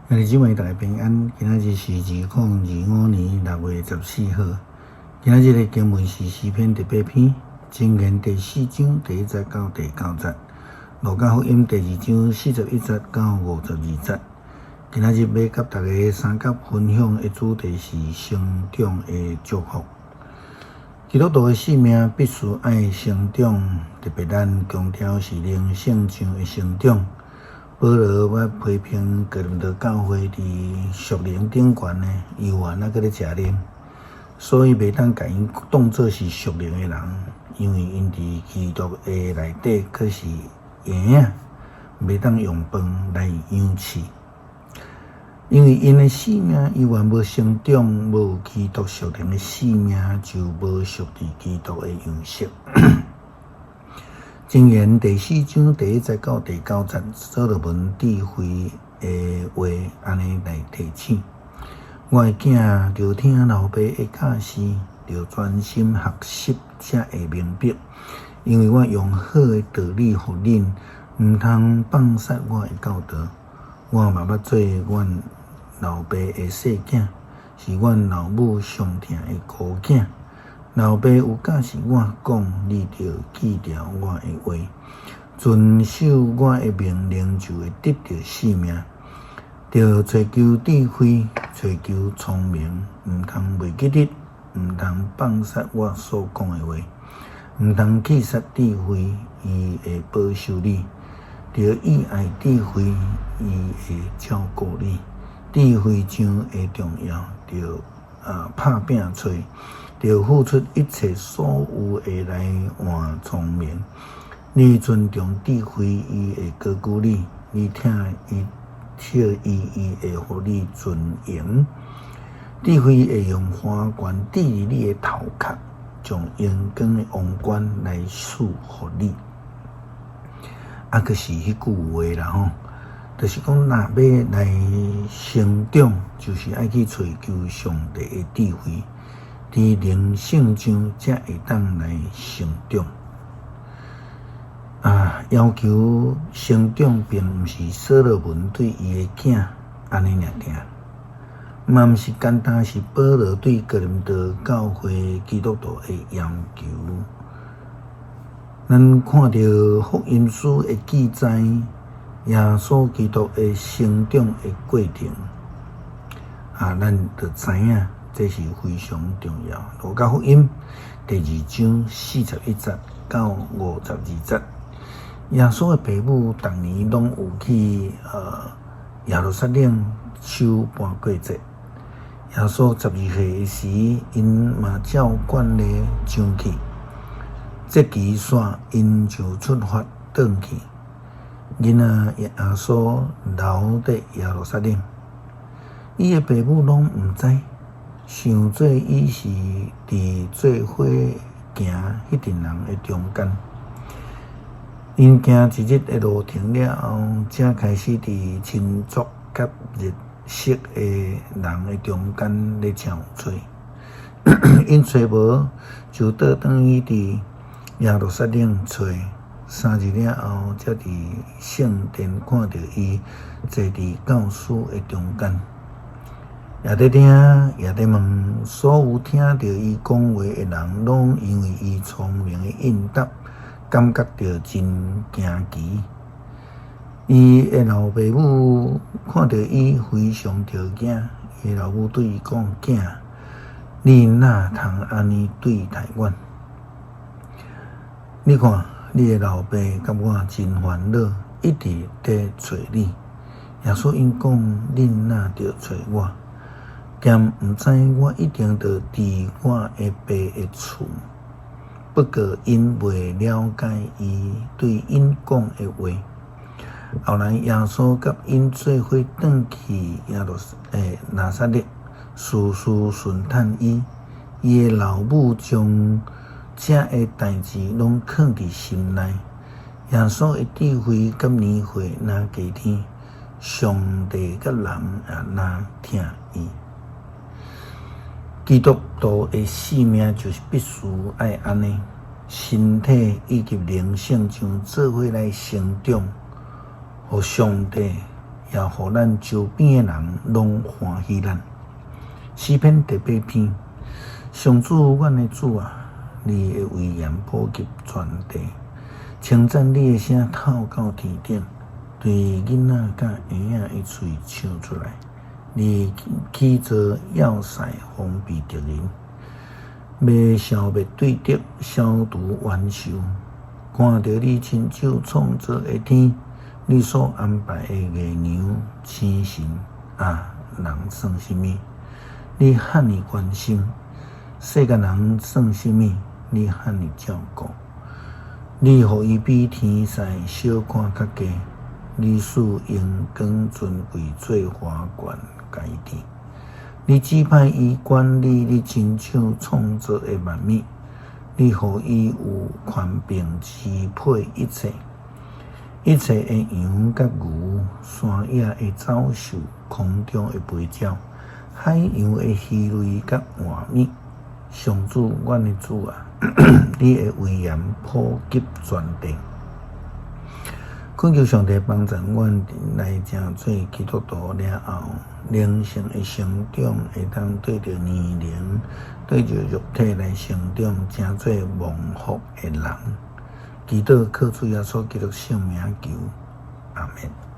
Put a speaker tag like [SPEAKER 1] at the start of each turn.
[SPEAKER 1] 兄弟姊妹，大家平安。今仔日是2025年6月14号。今仔日的经文是诗篇第8篇，箴言第4章第1节到第9节，路加福音第2章41节到52节。今仔日要甲大家三角分享的主题是成长的祝福。基督徒的性命必须爱成长，特别咱强调是灵性上的成长。保罗要批评哥林多教会伫属灵顶悬呢，犹原还搁咧食灵，所以袂当甲因当作是属灵的人，因为因伫基督的内底可是婴仔，袂当用饭来养饲。因为因的性命犹原无成长，无有基督属灵的性命，就无属伫基督的样式。箴言第4章第1节到第9节，所罗门智慧的话安尼来提醒：我的囝，着听老爸的教示，着专心学习，才会明白。因为我用好的道理予恁，毋通放杀我的教导。我嘛捌做阮老爸的细囝，是阮老母上疼的孤囝。老爸有教示我讲，你着记牢我的话，遵守我的命令，就会得到性命。着追求智慧，追求聪明，毋通袂记得，毋通放杀我所讲的话，毋通气杀智慧，伊会保守你。着意爱智慧，伊会照顾你。智慧上会重要，着拍拼找。着付出一切所有的来换聪明。你尊重智慧，伊会高举你；你听伊会互你尊荣。智慧会用花冠抵你的头壳，将阳光的王冠来赐予你。可是迄句话啦吼，就是讲，若要来成长，就是爱去追求上帝的智慧。伫灵性上才会当来成长。要求成长，并毋是所罗门对伊的囝安尼尔定，嘛毋是简单是保罗对哥林多教会基督徒的要求。咱看到福音书的记载，耶稣基督的成长的过程，咱就知影。这是非常重要。路加福音第2章41节到52节，耶稣的父母逐年拢有去耶路撒冷守半过节。耶稣12岁时，因嘛照惯例上去。节期煞，因就出发转去。囡仔耶稣留伫耶路撒冷，伊的父母拢毋知。想做伊是伫做伙行迄阵人的中间，因行一日的路程了后，才开始伫亲族甲日式的人的中间咧唱吹。因找无，就倒转去伫耶路撒冷找。3日了后，才伫圣殿看到伊坐伫教师的中间。也在听，也在问，所有听到伊讲话的人，拢因为伊聪明的应答，感觉到真惊奇。伊的老爸母看到伊非常着惊，伊老母对伊讲：“囝，你哪通安尼对待阮？你看，你的老爸甲我真烦恼，一直在找你。耶稣因讲：恁哪着找我？”兼毋知我一定着伫我的爸的厝，不过因未了解伊对因讲的话。后来耶稣甲因做伙转去拿撒勒，事事顺坦伊。伊的老母将这个代志拢藏伫心内。耶稣的智慧甲年岁若加添，上帝甲人也若听伊。基督徒的性命就是必须爱安尼，身体以及灵性上做伙来成长，互上帝也互咱周边的人拢欢喜咱。诗篇第8篇，上主，阮的主啊，你的威严普及全地，称赞你的声透到天顶，对囡仔甲婴仔的嘴唱出来。你起造要塞，封闭敌人，要消灭对敌，消除冤仇。看到你亲手创造的天，你所安排的月亮、星辰啊，人算什么？你遐尼关心，世间人算什么？你遐尼照顾，你互伊比天使小看较低，你使阳光尊贵做花冠界地，你指派伊管理你亲手创造的万物，你互伊有权柄支配一切。一切的羊甲牛，山野的走兽，空中的飞鸟，海洋的鱼类甲换物。上主，阮的主啊，你的威严普及全地。恳求上帝帮助阮来成做基督徒了后，灵性的成长会当对着年龄，对着肉体来成长，成做蒙福的人。祈祷靠主耶稣基督圣名求，阿门。